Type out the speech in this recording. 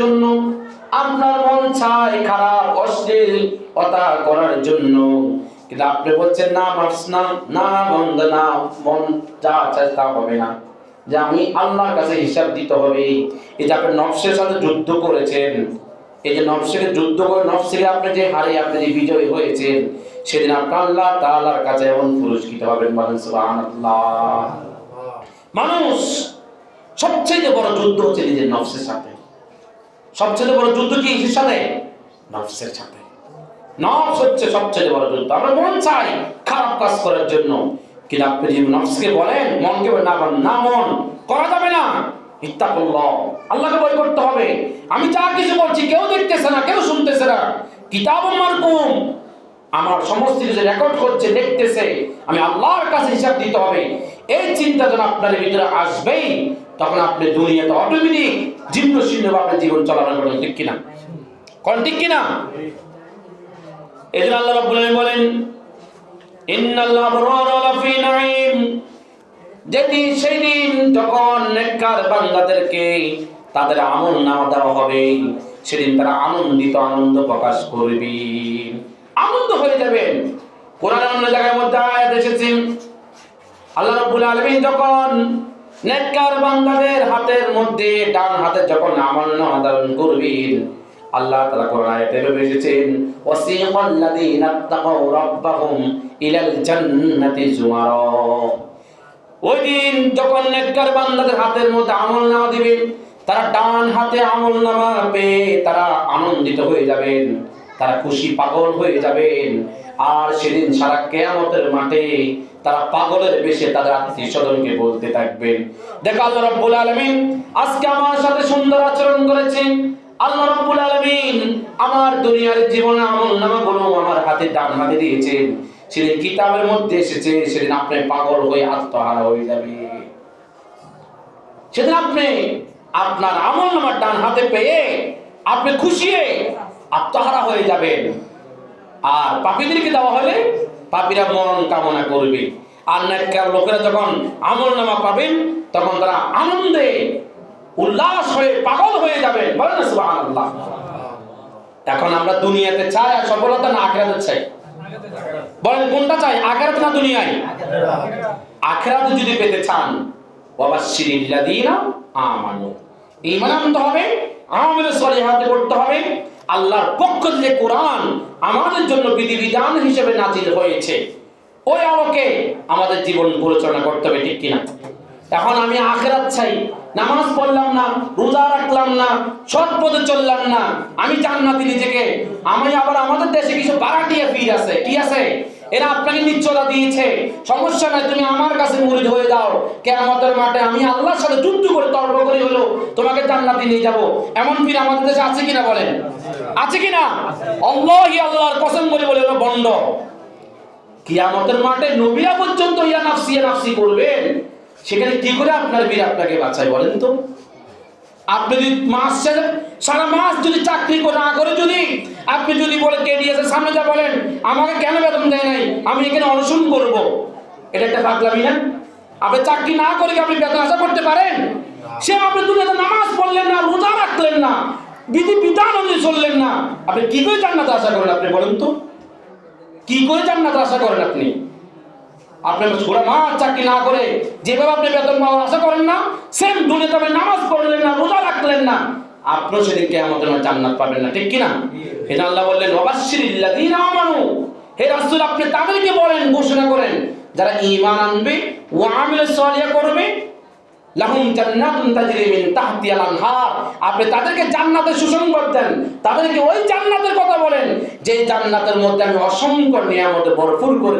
জন্য, আপনার মন চায় খারাপ অশ্লীলতা করার জন্য, কিন্তু আপনি বলছেন না নফস না বন্ধ না, মন যা চায় তা হবে না, যে আমি আল্লাহর কাছে হিসাব দিতে হবে। এই যে আপনি নফসের সাথে যুদ্ধ করেছেন, এই যে নফসকে যুদ্ধ করে নফসকে আপনি যে হারিয়ে আপনি যে বিজয়ী হয়েছেন, সেদিন আপনি আল্লাহ তাআলার কাছে এমন পুরস্কৃত হবেন, বলেন সুবহানাল্লাহ। মানুষ সবচেয়ে বড় যুদ্ধ হচ্ছে নিজের নফসের সাথে। সবচেয়ে বড় যুদ্ধ কি কিসের সাথে? নফসের সাথে। নফস হচ্ছে সবচেয়ে বড় যুদ্ধ। আমরা মন চাই খারাপ কাজ করার জন্য, কিন্তু আপনি যদি নফসকে বলেন, মনকে না মন করা যাবে না, ইত্তাকুল্লাহ, আল্লাহকে ভয় করতে হবে। আমি যা কিছু বলছি কেউ দেখতেছে না, কেউ শুনতেছে না, কিতাবুম মারকুম, আমার সমস্ত কিছু রেকর্ড করছে, দেখতেছে, আমি আল্লাহর কাছে হিসাব দিতে হবে। এই চিন্তা যখন আপনার ভিতরে আসবেই, তখন আপনি দুনিয়াতে অটোমেটিক জীর্ণ শীর্ণ ভাবে জীবন চালানো করেন, ঠিক কিনা? কোন ঠিক কিনা? এজন্য আল্লাহ রাব্বুল আলামিন বলেন, ইন্নাল আবরারা লাফি নাঈম, যেদিন সেদিন যখন নেককার বান্দাদেরকে তাদের আমলনামা দেওয়া হবে, সেদিন তারা আনন্দিত আনন্দ প্রকাশ করবে, আনন্দ হয়ে যাবেন। কোরআনের অন্য জায়গার মধ্যে আয়াত এসেছে, আল্লাহ রাব্বুল আলামিন যখন নেককার বান্দাদের হাতের মধ্যে ডান হাতে যখন আমলনামা দান করবেন, আল্লাহ তাআলা কোরআন আয়াতে বলেছেন, ওয়াসিকাল লাযিনা তাকাউ রাব্বাহুম ইলাল জান্নাতি যুমারা। ওই দিন যখন নেককার বান্দাদের হাতের মধ্যে আমলনামা দিবেন, তারা ডান হাতে আমলনামা পেয়ে তারা আনন্দিত হয়ে যাবেন, তারা খুশি পাগল হয়ে যাবেন। আর সেদিন সারা কিয়ামতের মাঠে তারা পাগলের বেশে তাদের আত্মীয়-স্বজনকে বলতে থাকবেন, দেখো আল্লাহ রাব্বুল আলামিন আজকে আমার সাথে সুন্দর আচরণ করেছেন। আল্লাহ রাব্বুল আলামিন আমার দুনিয়ার জীবনের আমলনামাগুলো আমার হাতে ডান হাতে দিয়েছেন। সেদিন কিতাবের মধ্যে এসেছে, সেদিন আপনি পাগল হয়ে আত্মহারা হয়ে যাবে। সেদিন আপনি আপনার আমলনামা ডান হাতে পেয়ে আপনি খুশি আত্মহারা হয়ে যাবেন। আর পাপীদেরকে দেওয়া হলে পাপীরা মরণ কামনা করবে। আর নেককার লোকেরা যখন আমলনামা পাবেন, তখন তারা আনন্দে উল্লাস হয়ে পাগল হয়ে যাবেন, বলেন না সুবহানাল্লাহ। এখন আমরা দুনিয়াতে চাই আর সফলতা, না আখিরাতে চাই? বলেন কোনটা চাই, আখিরাত না দুনিয়ায়? আখিরাত যদি পেতে চান, ওয়াবাশশিরিল লাযিনা আমানু, ঈমান আনতে হবে, আমল সলিহাত করতে হবে। আল্লাহর পক্ষ থেকে কোরআন আমাদের জন্য বিধিবিধান হিসেবে নাজিল হয়েছে, ওই আলোকে আমাদের জীবন পরিচালনা করতে হবে, ঠিক কিনা? এখন আমি আখিরাত চাই, নামাজ পড়লাম না, রোজা রাখলাম না, সৎ পথে চললাম না, আমি জান্নাতি নিজেকে, আমি আবার আমাদের দেশে কিছু বারাটিয়া পীর আছে, কি আছে, এরা আপনাকে নিশ্চয়তা দিয়েছে, সমস্যা নাই, তুমি আমার কাছে মুরিদ হয়ে যাও, কিয়ামতের মাঠে আমি আল্লাহর সাথে যুদ্ধ করে তর্ক করে হলো তোমাকে জান্নাতে নিয়ে যাব। এমন পীর আমাদের দেশে আছে কিনা বলেন? আছে কিনা? আল্লাহি, আল্লাহর কসম করে বলে হলো বন্ড। কিয়ামতের মাঠে নবীরা পর্যন্ত ইয়া নাফসি করবেন, সেখানে কি করে আপনার বীর আপনাকে বাঁচায় বলেন তো? আপনি যদি সারা মাস যদি চাকরি না করে যদি আপনি যদি বলে কেডিএসের সামনে যা বলেন আমাকে কেন বেতন দেয় নাই, আমি এখানে অনশন করব, এটা একটা পাগলামি না? আপনি চাকরি না করে কি আপনি বেতন আশা করতে পারেন? সে আপনি দুনিয়াতে নামাজ পড়লেন না, রোজা রাখলেন না, বিধি বিধান অনুযায়ী চললেন না, আপনি কি করে জান্নাত আশা করেন? আপনি বলেন তো, কি করে জান্নাত আশা করেন আপনি? আপনি পুরো মাস চাকরি না করে যেভাবে আপনি বেতন পাওয়ার আশা করেন না, সেম দুনিয়াতে আপনি নামাজ পড়লেন না, রোজা রাখলেন না, আপনিও সেদিন কিয়ামতের মাঠে জান্নাত পাবেন না, ঠিক কিনা? এটা আল্লাহ বললেন, ওয়াবাশশিরিল লাযিনা আমানু, হে রাসূল আপনি তাদেরকে বলেন, ঘোষণা করেন, যারা ঈমান আনবে ওয়া আমিলুস সালিহাত করবে, লাহুম জান্নাতুন তাজরি মিন তাহতিহাল আনহার, আপনি তাদেরকে জান্নাতের সুসংবাদ দেন, তাদেরকে ওই জান্নাতের কথা বলেন যে জান্নাতের মধ্যে আমি অসংখ্য নিয়ামতে ভরপুর করে